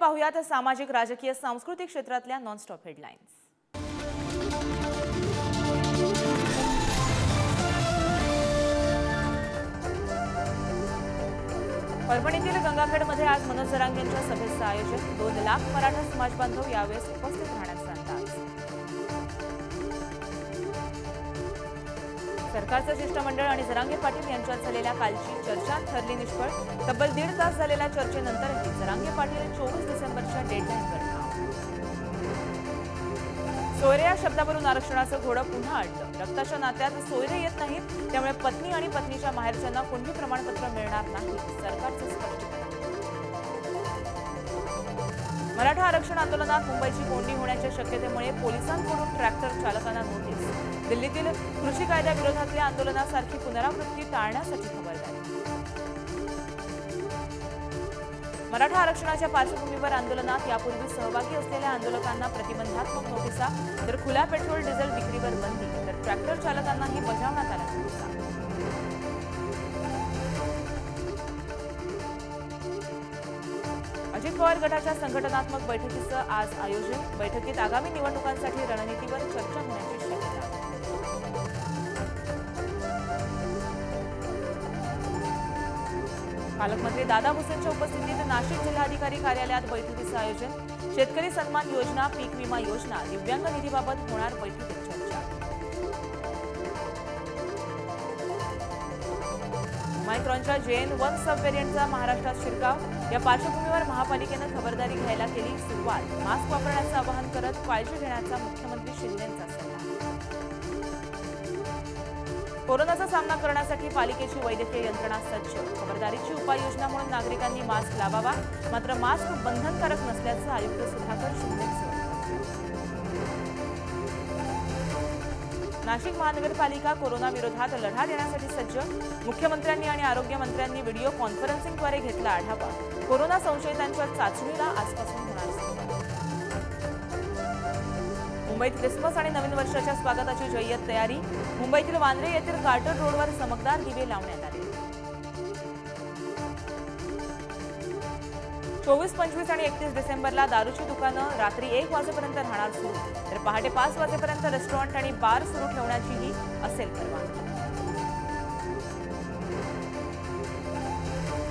पाहुयात सामाजिक, राजकीय, सांस्कृतिक क्षेत्रातल्या नॉनस्टॉप हेडलाईन्स। परभणीतील गंगाखेडमध्ये आज मनोज जरांगेंच्या सभेचं आयोजन। 2 लाख मराठा समाज बांधव यावेळेस उपस्थित राहण्याचा अंदाज। सरकारचं शिष्टमंडळ आणि जरांगे पाटील यांच्यात झालेल्या कालची चर्चा ठरली निष्फळ। तब्बल 1.5 तास झालेल्या चर्चेनंतरही जरांगे पाटील 24 डिसेंबरच्या डेडलाईनवर ठाम। सोयरे या शब्दावरून आरक्षणाचं घोडं पुन्हा अडलं। रक्ताच्या नात्यात सोयरे येत नाहीत, त्यामुळे पत्नी आणि पत्नीच्या माहेरच्यांना कुणबी प्रमाणपत्र मिळणार नाही, सरकारचं स्पष्टीकरण। मराठा आरक्षण आंदोलनात मुंबईची कोंडी होण्याच्या शक्यतेमुळे पोलिसांकडून ट्रॅक्टर चालकांना नोटीस। दिल्लीतील कृषी कायद्याविरोधातल्या आंदोलनासारखी पुनरावृत्ती टाळण्यासाठी खबरदारी। मराठा आरक्षणाच्या पार्श्वभूमीवर आंदोलनात यापूर्वी सहभागी असलेल्या आंदोलकांना प्रतिबंधात्मक नोटिसा, तर खुल्या पेट्रोल डिझेल विक्रीवर बंदी, तर ट्रॅक्टर चालकांनाही बजावण्यात आल्या नोटिसा। अजित पवार गटाच्या संघटनात्मक बैठकीचं आज आयोजन। बैठकीत आगामी निवडणुकांसाठी रणनीतीवर चर्चा होण्याची शक्यता। पालकमंत्री दादा भुसेंच्या उपस्थितीत नाशिक जिल्हाधिकारी कार्यालयात बैठकीचं आयोजन। शेतकरी सन्मान योजना, पीक विमा योजना, दिव्यांग निधीबाबत होणार बैठकीत चर्चा। ओमायक्रॉनच्या JN.1 सब व्हेरियंटचा महाराष्ट्रात शिरकाव। या पार्श्वभूमीवर महापालिकेनं खबरदारी घ्यायला केली सुरुवात। मास्क वापरण्याचं आवाहन करत काळजी घेण्याचा मुख्यमंत्री शिंदेंचा सल्ला। कोरोनाचा सामना करण्यासाठी पालिकेची वैद्यकीय यंत्रणा सज्ज। खबरदारीची उपाययोजना म्हणून नागरिकांनी मास्क लावावा, मात्र मास्क बंधनकारक नसल्याचं आयुक्त सुधाकर शिंदेंचं वक्तव्य। नाशिक महानगरपालिका कोरोना विरोधात लढा देण्यासाठी सज्ज। मुख्यमंत्र्यांनी आणि आरोग्यमंत्र्यांनी व्हिडिओ कॉन्फरन्सिंगद्वारे घेतला आढावा। कोरोना संशयितांच्या चाचणीला आजपासून होणार सुरुवात। मुंबईत क्रिसमस आणि नवीन वर्षाच्या स्वागताची जय्यत तयारी। मुंबईतील वांद्रे येथील कार्टर रोडवर चमकदार दिवे लावण्यात आले। 24, 25 आणि 31 डिसेंबरला दारूची दुकानं रात्री 1 वाजेपर्यंत राहणार सुरू, तर पहाटे 5 वाजेपर्यंत रेस्टॉरंट आणि बार सुरू ठेवण्याचीही असेल परवानगी।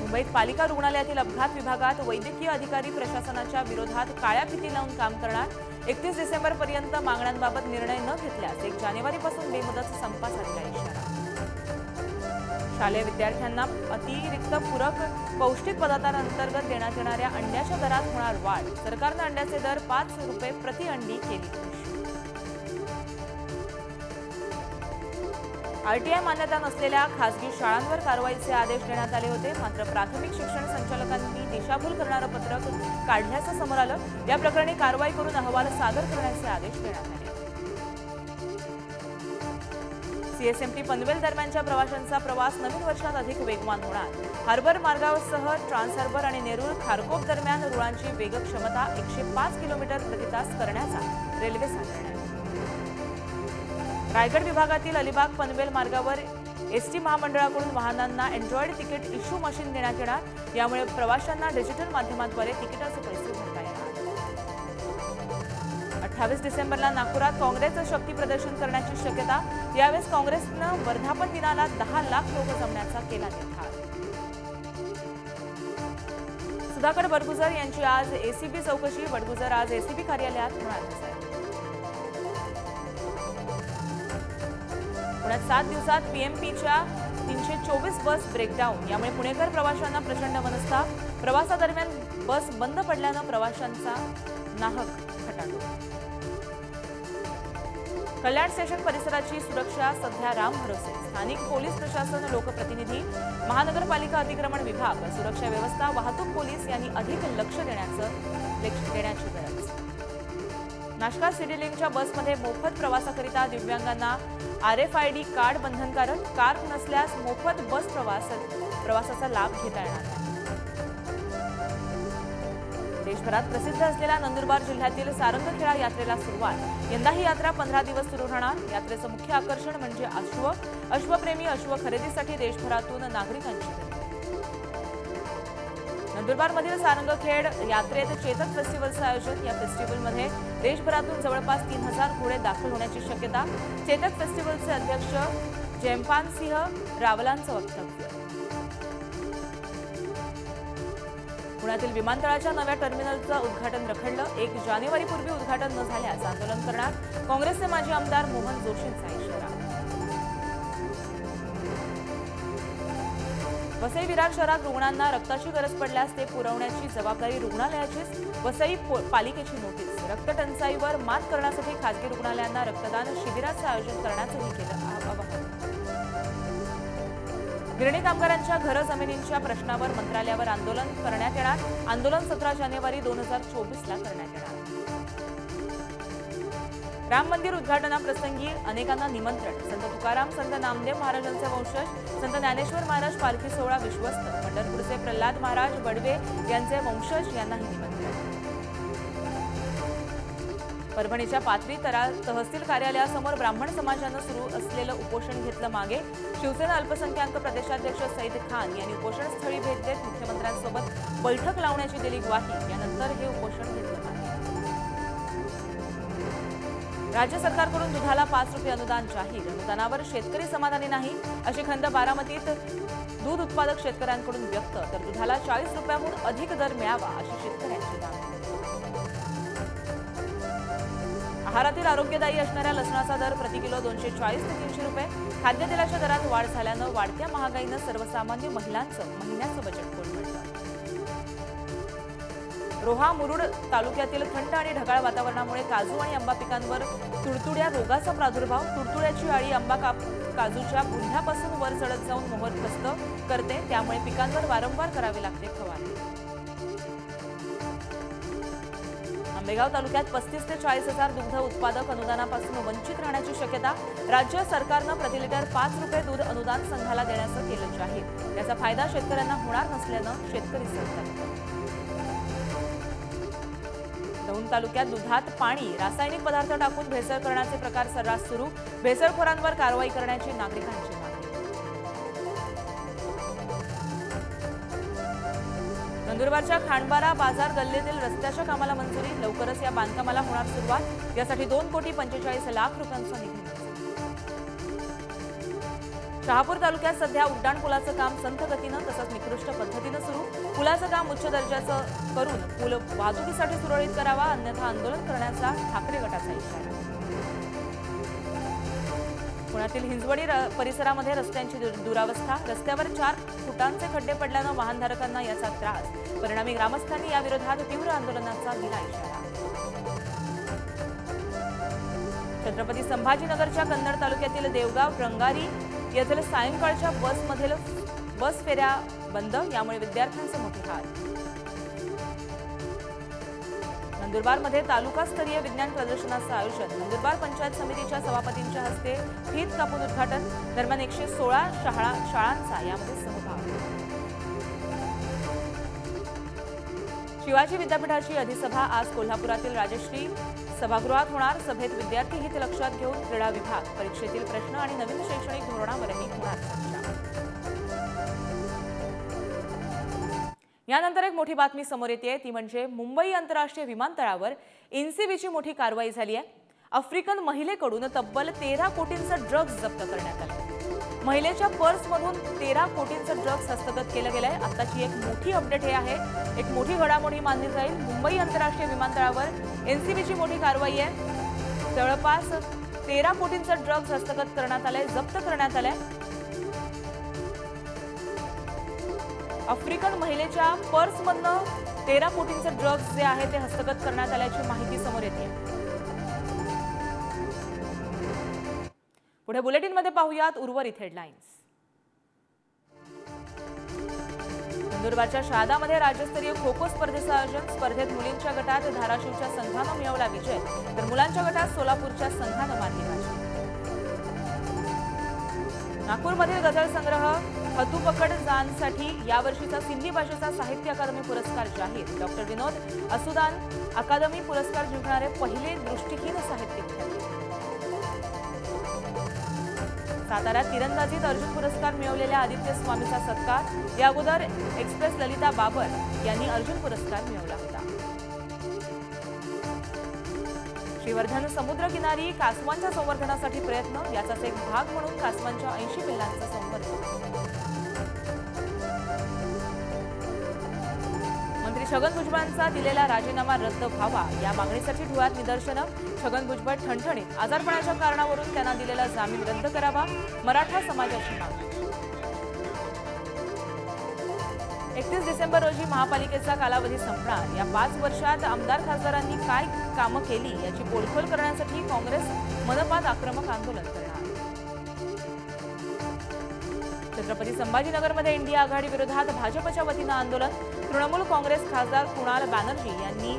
मुंबईत पालिका रुग्णालयातील अपघात विभागात वैद्यकीय अधिकारी प्रशासनाच्या विरोधात काळ्या फिती लावून काम करणार। 31 डिसेंबरपर्यंत मागण्यांबाबत निर्णय न घेतल्यास 1 जानेवारीपासून बेमुदत संपाचा दिला इशारा। शालेय विद्यार्थ्यांना अतिरिक्त पूरक पौष्टिक पदार्थांअंतर्गत देण्यात येणाऱ्या अंड्याच्या दरात होणार वाढ। सरकारनं अंड्याचे दर 5 रुपये प्रति अंडी केली। RTI मान्यता नसलेल्या खासगी शाळांवर कारवाईचे आदेश देण्यात आले होते, मात्र प्राथमिक शिक्षण संचालकांनी दिशाभूल करणारं पत्रक काढल्याचं समोर आलं। या प्रकरणी कारवाई करून अहवाल सादर करण्याचे आदेश देण्यात आले। CSMT पनवेल दरम्यानच्या प्रवाशांचा प्रवास नवीन वर्षात अधिक वेगवान होणार। हार्बर मार्गासह ट्रान्सहार्बर आणि नेरूळ खारकोप दरम्यान रुळांची वेगक्षमता 105 किलोमीटर प्रति तास करण्याचा रेल्वेचा निर्णय। रायगड विभागातील अलिबाग पनवेल मार्गावर ST महामंडळाकडून वाहनांना अँड्रॉइड तिकीट इश्यू मशीन देण्यात येणार। यामुळे प्रवाशांना डिजिटल माध्यमाद्वारे तिकिटाचे पैसे भरता येणार। 28 डिसेंबरला नागपुरात काँग्रेसचं शक्ती प्रदर्शन करण्याची शक्यता। यावेळेस काँग्रेसनं वर्धापन दिनाला 10 लाख लोक जमण्याचा केला निर्धार। सुधाकर बडगुजर यांची आज ACB चौकशी। बडगुजर आज ACB कार्यालयात होणार आहे। पुण्यात 7 दिवसात PMPच्या 324 बस ब्रेकडाऊन। यामुळे पुणेकर प्रवाशांना प्रचंड मनस्ताप। प्रवासादरम्यान बस बंद पडल्यानं प्रवाशांचा नाहक खटाटोप। कल्याण स्टेशन परिसराची सुरक्षा सध्या रामभरोसे। स्थानिक पोलीस प्रशासन, लोकप्रतिनिधी, महानगरपालिका अतिक्रमण विभाग, सुरक्षा व्यवस्था, वाहतूक पोलीस यांनी अधिक लक्ष देण्याची गरज। नाशकात सिटीलिंकच्या बसमध्ये मोफत प्रवासाकरिता दिव्यांगांना RFID कार्ड बंधनकारक। कार्ड नसल्यास मोफत बस प्रवासाचा लाभ घेता येणार नाही। देशभरात प्रसिद्ध असलेल्या नंदुरबार जिल्ह्यातील सारंगखेडा यात्रेला सुरुवात। यंदा ही यात्रा 15 दिवस सुरू राहणार। यात्रेचं मुख्य आकर्षण म्हणजे अश्वप्रेमी अश्व खरेदीसाठी देशभरातून नागरिकांची गर्दी। नंदुरबारमधील सारंगखेड यात्रेत चेतक फेस्टिवलचं आयोजन। या फेस्टिवलमध्ये देशभरातून जवळपास 3000 घोडे दाखल होण्याची शक्यता। चेतक फेस्टिवलचे अध्यक्ष जयपालसिंह रावलांचं वक्तव्य। पुण्यातील विमानतळाच्या नव्या टर्मिनलचं उद्घाटन रखडलं। 1 जानेवारीपूर्वी उद्घाटन न झाल्यास आंदोलन करणार, काँग्रेसचे माजी आमदार मोहन जोशींचा इशारा। वसई विरार शहरात रुग्णांना रक्ताची गरज पडल्यास ते पुरवण्याची जबाबदारी रुग्णालयाचीच। वसई पालिकेची नोटीस। रक्त टंचाईवर मात करण्यासाठी खासगी रुग्णालयांना रक्तदान शिबिराचं आयोजन करण्याचंही केलं आवाहन। गिरणी कामगारांच्या घर जमिनींच्या प्रश्नावर मंत्रालयावर आंदोलन करण्यात येणार। आंदोलन 17 जानेवारी 2024ला करण्यात येणार। राम मंदिर उद्घाटनाप्रसंगी अनेकांना निमंत्रण। संत तुकाराम, संत नामदेव महाराजांचे वंशज, संत ज्ञानेश्वर महाराज पालखी सोहळा विश्वस्त। पंढरपूरचे प्रल्हाद महाराज बडवे यांचे वंशज यांनाही निमंत्रण। परभणीच्या पाथरी तहसील कार्यालयासमोर ब्राह्मण समाजानं सुरू असलेलं उपोषण घेतलं मागे। शिवसेना अल्पसंख्याक प्रदेशाध्यक्ष सईद खान यांनी उपोषणस्थळी भेट देत मुख्यमंत्र्यांसोबत बैठक लावण्याची दिली ग्वाही। यानंतर हे उपोषण घेतलं मागे। राज्य सरकारकडून दुधाला 5 रुपये अनुदान जाहीर। अनुदानावर शेतकरी समाधानी नाही अशी खंत बारामतीत दूध उत्पादक शेतकऱ्यांकडून व्यक्त। तर दुधाला 40 रुपयांहून अधिक दर मिळावा अशी शेतकऱ्यांची मागणी। आहारातील आरोग्यदायी असणाऱ्या लसणाचा दर प्रति किलो 240 ते 300 रुपये। खाद्यतेलाच्या दरात वाढ झाल्यानं वाढत्या महागाईनं सर्वसामान्य महिलांचं महिन्याचं बजेट कोलमडलं। रोहा मुरुड तालुक्यातील थंड आणि ढगाळ वातावरणामुळे काजू आणि आंबा पिकांवर तुडतुड्या रोगाचा प्रादुर्भाव। तुडतुड्याची अळी आंबा काजूच्या बुंध्यापासून वर चढत जाऊन मोहर खस्त करते, त्यामुळे पिकांवर वारंवार करावी लागते फवारणी। आंबेगाव तालुक्यात 35 ते 40 हजार दुग्ध उत्पादक अनुदानापासून वंचित राहण्याची शक्यता। राज्य सरकारनं प्रति लिटर 5 रुपये दूध अनुदान संघाला देण्याचं केलं जाहीर। याचा फायदा शेतकऱ्यांना होणार नसल्यानं शेतकरी संतप्त। दौंड तालुक्यात दुधात पाणी, रासायनिक पदार्थ टाकून भेसळ करण्याचे प्रकार सर्रास सुरू। भेसळखोरांवर कारवाई करण्याची नागरिकांची मागणी। नंदुरबारच्या खांडबारा बाजार गल्लीतील रस्त्याच्या कामाला मंजुरी। लवकरच या बांधकामाला होणार सुरुवात। यासाठी 2,45,00,000 रुपयांचा निधी मंजूर। शहापूर तालुक्यात सध्या उड्डाणपुलाचं काम संथ गतीनं तसंच निकृष्ट पद्धतीनं सुरू। पुलाचं काम उच्च दर्जाचं करून पूल वाहतुकीसाठी सुरळीत करावा, अन्यथा आंदोलन करण्याचा ठाकरे गटाचा इशारा। पुण्यातील हिंजवडी परिसरामध्ये रस्त्यांची दुरावस्था। रस्त्यावर 4 फुटांचे खड्डे पडल्यानं वाहनधारकांना याचा त्रास। परिणामी ग्रामस्थांनी याविरोधात तीव्र आंदोलनाचा दिला इशारा। छत्रपती संभाजीनगरच्या कन्नड तालुक्यातील देवगाव रंगारी येथील सायंकाळच्या बस फेऱ्या बंद, यामुळे विद्यार्थ्यांचे मोठे हाल। नंदुरबारमध्ये तालुकास्तरीय विज्ञान प्रदर्शनाचं आयोजन। नंदुरबार पंचायत समितीच्या सभापतींच्या हस्ते फीत कापून उद्घाटन। दरम्यान 116 शाळांचा यामध्ये सहभाग। शिवाजी विद्यापीठाची अधिसभा आज कोल्हापुरातील राजश्री सभागृहात होणार। सभेत विद्यार्थी हित लक्षात घेऊन क्रीडा विभाग, परीक्षेतील प्रश्न आणि नवीन शैक्षणिक धोरणावरही होणार चर्चा। यानंतर एक मोठी बातमी समोर येते, ती म्हणजे मुंबई आंतरराष्ट्रीय विमानतळावर एनसीबीची मोठी कारवाई झाली आहे। आफ्रिकन महिलेकडून तब्बल 13 कोटींचं ड्रग्ज जप्त करण्यात आलं। महिलेच्या पर्समधून 13 कोटींचं ड्रग्ज हस्तगत केलं गेलंय। आताची एक मोठी अपडेट हे आहे, एक मोठी घडामोडी मानली जाईल। मुंबई आंतरराष्ट्रीय विमानतळावर एनसीबीची मोठी कारवाई आहे। जवळपास 13 कोटींचं ड्रग्ज हस्तगत करण्यात आलंय, जप्त करण्यात आलंय। आफ्रिकन महिलेच्या पर्समधनं 13 कोटींचं ड्रग्ज जे आहे ते हस्तगत करण्यात आल्याची माहिती समोर येते। पुढे बुलेटिनमध्ये पाहूयात उर्वरित हेडलाईन्स। नंदुरबारच्या शहादामध्ये राज्यस्तरीय खो खो स्पर्धेचं आयोजन। स्पर्धेत मुलींच्या गटात धाराशिवच्या संघानं मिळवला विजय, तर मुलांच्या गटात सोलापूरच्या संघानं मारली बाजी। नागपूरमधील गझल संग्रह हतूपकड जानसाठी यावर्षीचा सिंधी भाषेचा साहित्य अकादमी पुरस्कार जाहीर। डॉक्टर विनोद असुदान अकादमी पुरस्कार जिंकणारे पहिले दृष्टिहीन साहित्यिक ठरले। साताऱ्यात तिरंदाजीत अर्जुन पुरस्कार मिळवलेल्या आदित्य स्वामीचा सत्कार। या अगोदर एक्सप्रेस ललिता बाबर यांनी अर्जुन पुरस्कार मिळवला होता। श्रीवर्धन समुद्रकिनारी कासवांच्या संवर्धनासाठी प्रयत्न, याचाच एक भाग म्हणून कासवांच्या 80 पिल्लांचं संवर्धन। मंत्री छगन भुजबळांचा दिलेला राजीनामा रद्द व्हावा या मागणीसाठी धुळ्यात निदर्शनं। छगन भुजबळ ठणठणीत, आजारपणाच्या कारणावरून त्यांना दिलेला जामीन रद्द करावा, मराठा समाजाची मागणी। 31 डिसेंबर रोजी महापालिकेचा कालावधी संपणार। या 5 वर्षात आमदार खासदारांनी काय कामं केली याची पोलखोल करण्यासाठी काँग्रेस मनपात आक्रमक आंदोलन करणार। छत्रपती संभाजीनगरमध्ये इंडिया आघाडी विरोधात भाजपच्या वतीनं आंदोलन। तृणमूल काँग्रेस खासदार कुणाल बॅनर्जी यांनी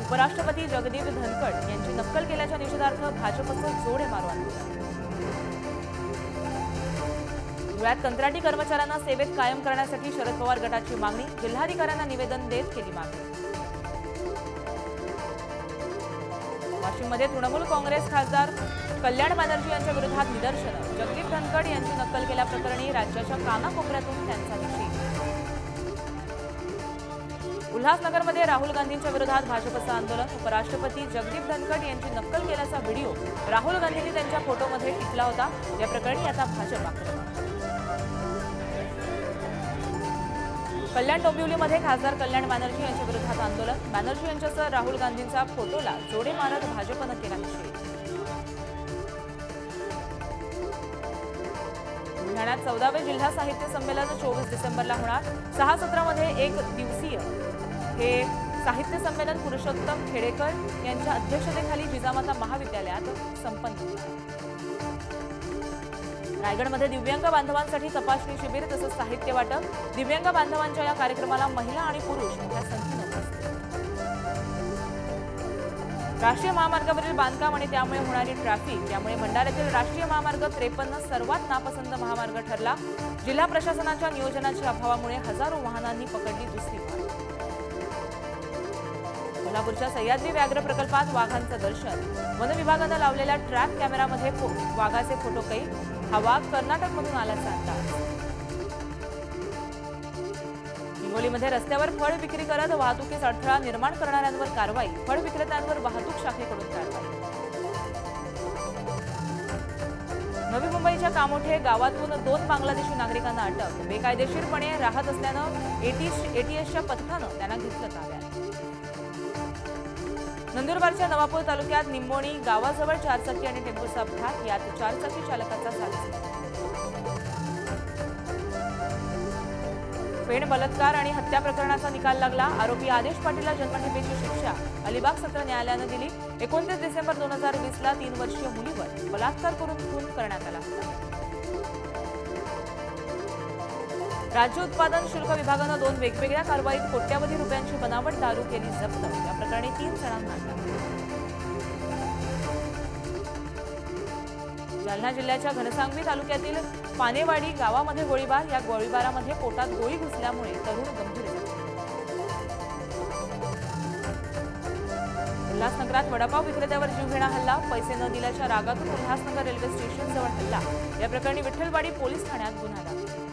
उपराष्ट्रपती जगदीप धनखड यांची नक्कल केल्याच्या निषेधार्थ भाजपचं जोडे मारो आंदोलन। धुळ्यात कंत्राटी कर्मचाऱ्यांना सेवेत कायम करण्यासाठी शरद पवार गटाची मागणी। जिल्हाधिकाऱ्यांना निवेदन देत केली मागणी। वाशिममध्ये तृणमूल काँग्रेस खासदार कल्याण बॅनर्जी यांच्या विरोधात निदर्शनं। जगदीप धनखड यांची नक्कल केल्याप्रकरणी राज्याच्या कानाकोपऱ्यातून त्यांचा निषेध। उल्हासनगरमध्ये राहुल गांधींच्या विरोधात भाजपचं आंदोलन। उपराष्ट्रपती जगदीप धनखड यांची नक्कल केल्याचा व्हिडिओ राहुल गांधींनी त्यांच्या फोटोमध्ये टिपला होता। या प्रकरणी आता भाजप आक्रमक। कल्याण डोंबिवलीमध्ये खासदार कल्याण बॅनर्जी यांच्या विरोधात आंदोलन। बॅनर्जी यांच्यासह राहुल गांधींचा फोटोला जोडे मारत भाजपनं केला निषेध। बुलढाण्यात 14वे जिल्हा साहित्य संमेलन 24 डिसेंबरला होणार। 6 सत्रामध्ये 1 दिवसीय हे साहित्य संमेलन पुरुषोत्तम खेडेकर यांच्या अध्यक्षतेखाली जिजामाता महाविद्यालयात संपन्न होणार। रायगडमध्ये दिव्यांग बांधवांसाठी तपासणी शिबिर तसंच साहित्य वाटप। दिव्यांग बांधवांच्या या कार्यक्रमाला महिला आणि पुरुष मोठ्या संख्येनं उपस्थित। राष्ट्रीय महामार्गावरील बांधकाम आणि त्यामुळे होणारी ट्रॅफिक यामुळे भंडाऱ्यातील राष्ट्रीय महामार्ग 53 सर्वात नापसंत महामार्ग ठरला। जिल्हा प्रशासनाच्या नियोजनाच्या अभावामुळे हजारो वाहनांनी पकडली दुसरी वाट। कोल्हापूरच्या सह्याद्री व्याघ्र प्रकल्पात वाघांचं दर्शन। वन विभागानं लावलेल्या ट्रॅप कॅमेरामध्ये वाघाचे फोटो कैद। हा वाघ कर्नाटकमधून आल्याचा अंदाज। हिंगोलीमध्ये रस्त्यावर फळ विक्री करत वाहतुकीस अडथळा निर्माण करणाऱ्यांवर कारवाई। फळ विक्रेत्यांवर वाहतूक शाखेकडून कारवाई। नवी मुंबईच्या कामोठे गावातून 2 बांगलादेशी नागरिकांना अटक। बेकायदेशीरपणे राहत असल्यानं एटीएसच्या पथकानं त्यांना घेतलं ताब्यात। नंदुरबारच्या नवापूर तालुक्यात निंबोणी गावाजवळ 4 चाकी आणि टेम्पोचा अपघात। यात 4 चाकी चालकाचा जागीच। पेण बलात्कार आणि हत्या प्रकरणाचा निकाल लागला। आरोपी आदेश पाटीलला जन्मठेपेची शिक्षा अलिबाग सत्र न्यायालयानं दिली। 29 डिसेंबर 2020ला 3 वर्षीय मुलीवर बलात्कार करून खून करण्यात आला होता। राज्य उत्पादन शुल्क विभागानं 2 वेगवेगळ्या कारवाईत कोट्यावधी रुपयांची बनावट दारू केली जप्त। या प्रकरणी 3 जणांना अटक। जालना जिल्ह्याच्या घनसांगवी तालुक्यातील पानेवाडी गावामध्ये गोळीबार। या गोळीबारामध्ये पोटात गोळी घुसल्यामुळे तरुण गंभीर जखमी। उल्हासनगरात वडापाव विक्रेत्यावर जीवघेणा हल्ला। पैसे न दिल्याच्या रागातून उल्हासनगर रेल्वे स्टेशन जवळ हल्ला। या प्रकरणी विठ्ठलवाडी पोलीस ठाण्यात गुन्हा दाखल।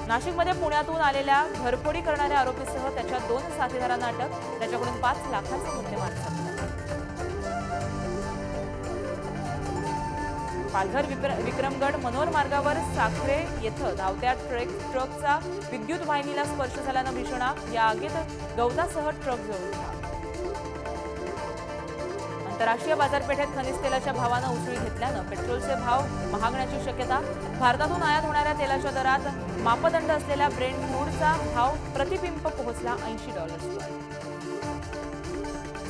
नाशिकमध्ये पुण्यातून आलेल्या घरफोडी करणाऱ्या आरोपीसह त्याच्या 2 साथीदारांना अटक। त्याच्याकडून 5 लाखांचा मुद्देमाल जप्त। पालघर विक्रमगड मनोर मार्गावर साखरे येथे धावत्या ट्रकचा विद्युत वाहिनीला स्पर्श झाल्यानं भीषण आग। या आगीत गवतासह ट्रक जळून खाक। आंतरराष्ट्रीय बाजारपेठेत खनिज तेलाच्या भावानं उसळी घेतल्यानं पेट्रोलचे भाव महागण्याची शक्यता। भारतातून आयात होणाऱ्या तेलाच्या दरात मापदंड असलेल्या ब्रेंट क्रूडचा भाव प्रतिपिंप पोहोचला $80वर।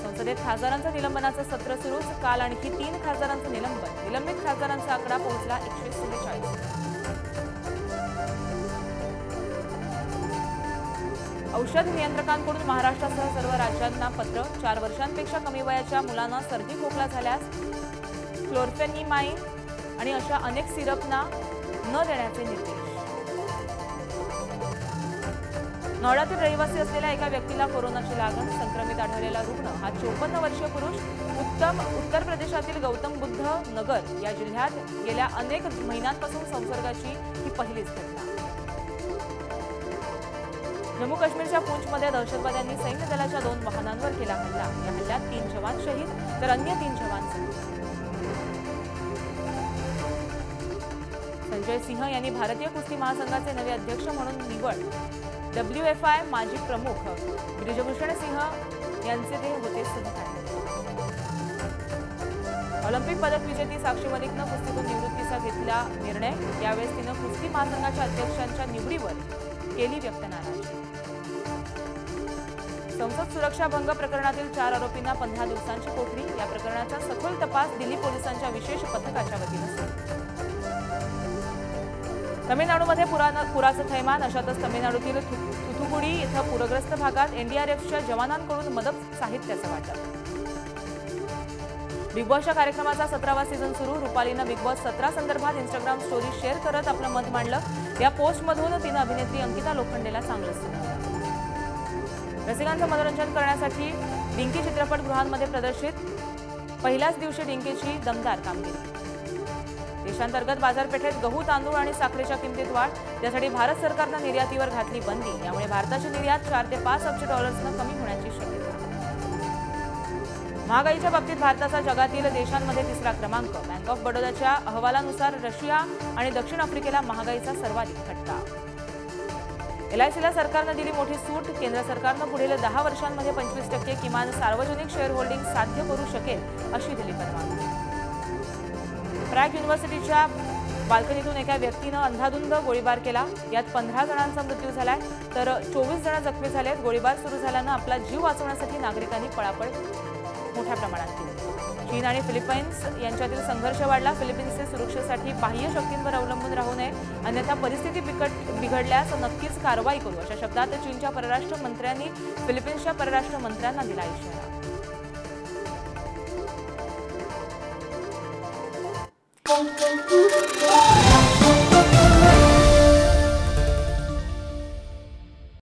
संसदेत खासदारांचं निलंबनाचं सत्र सुरूच। काल आणखी 3 खासदारांचं निलंबन। निलंबित खासदारांचा आकडा पोहोचला 146। औषध नियंत्रकांकडून महाराष्ट्रासह सर्व राज्यांना पत्र। 4 वर्षांपेक्षा कमी वयाच्या मुलांना सर्दी खोकला झाल्यास क्लोरफेनिमाइन आणि अशा अनेक सिरपना न देण्याचे निर्देश। नोएडातील रहिवासी असलेल्या एका व्यक्तीला कोरोनाची लागण. संक्रमित आढळलेला रुग्ण हा 54 वर्षीय पुरुष. उत्तर प्रदेशातील गौतम बुद्ध नगर या जिल्ह्यात गेल्या अनेक महिन्यांपासून संसर्गाची ही पहिलीच घटना. जम्मू काश्मीरच्या पूंछमध्ये दहशतवाद्यांनी सैन्य दलाच्या 2 वाहनांवर केला हल्ला. या हल्ल्यात 3 जवान शहीद तर अन्य 3 जवान जखमी. संजय सिंह यांनी भारतीय कुस्ती महासंघाचे नवे अध्यक्ष म्हणून निवड. WFI माजी प्रमुख ब्रिजभूषण सिंह यांचे ते होते सहकारी. ऑलिम्पिक पदक विजेती साक्षी मलिकनं कुस्तीतून निवृत्तीचा घेतला निर्णय. यावेळेस तिनं कुस्ती महासंघाच्या अध्यक्षांच्या निवडीवर केली व्यक्त नाराजी. संसद सुरक्षा भंग प्रकरणातील 4 आरोपींना 15 दिवसांची कोठडी. या प्रकरणाचा सखोल तपास दिल्ली पोलिसांच्या विशेष पथकाच्या वतीनं सुरू. तमिळनाडूमध्ये पुराचं थैमान. अशातच तमिळनाडूतील थुथुकुडी इथं पूरग्रस्त भागात NDRFच्या जवानांकडून मदत साहित्याचं वाटप. बिग बॉसच्या कार्यक्रमाचा 17वा सीझन सुरू. रुपालीनं बिग बॉस 17 संदर्भात इंस्टाग्राम स्टोरी शेअर करत आपलं मत मांडलं. या पोस्टमधून तिनं अभिनेत्री अंकिता लोखंडेला चांगलं सुनावलं. रसिकांचं मनोरंजन करण्यासाठी डिंकी चित्रपटगृहांमध्ये प्रदर्शित. पहिल्याच दिवशी डिंकीची दमदार कामगिरी. देशांतर्गत बाजारपेठेत गहू, तांदूळ आणि साखरेच्या किमतीत वाढ. त्यासाठी भारत सरकारनं निर्यातीवर घातली बंदी. यामुळे भारताची निर्यात 4 ते 5 अब्ज डॉलर्सनं कमी होण्याची शक्यता. महागाईच्या बाबतीत भारताचा जगातील देशांमध्ये 3रा क्रमांक. बँक ऑफ बडोदाच्या अहवालानुसार रशिया आणि दक्षिण आफ्रिकेला महागाईचा सर्वाधिक फटका. LICला सरकारनं दिली मोठी सूट. केंद्र सरकारनं पुढील 10 वर्षांमध्ये 25% किमान सार्वजनिक शेअर होल्डिंग साध्य करू शकेल अशी दिली परवानगी. प्रॅग युनिव्हर्सिटीच्या बाल्कनीतून एका व्यक्तीनं अंधाधुंद गोळीबार केला. यात 15 जणांचा मृत्यू झालाय तर 24 जण जखमी झालेत. गोळीबार सुरू झाल्यानं आपला जीव वाचवण्यासाठी नागरिकांनी पळापळ मोठ्या प्रमाणात केली. चीन आणि फिलिपाईन्स यांच्यातील संघर्ष वाढला. फिलिपाईन्सचे सुरक्षेसाठी बाह्य शक्तींवर अवलंबून राहू नये, अन्यथा परिस्थिती बिघडल्यास नक्कीच कारवाई करू अशा शब्दात चीनच्या परराष्ट्र मंत्र्यांनी फिलिपाईन्सच्या परराष्ट्र मंत्र्यांना दिला इशारा.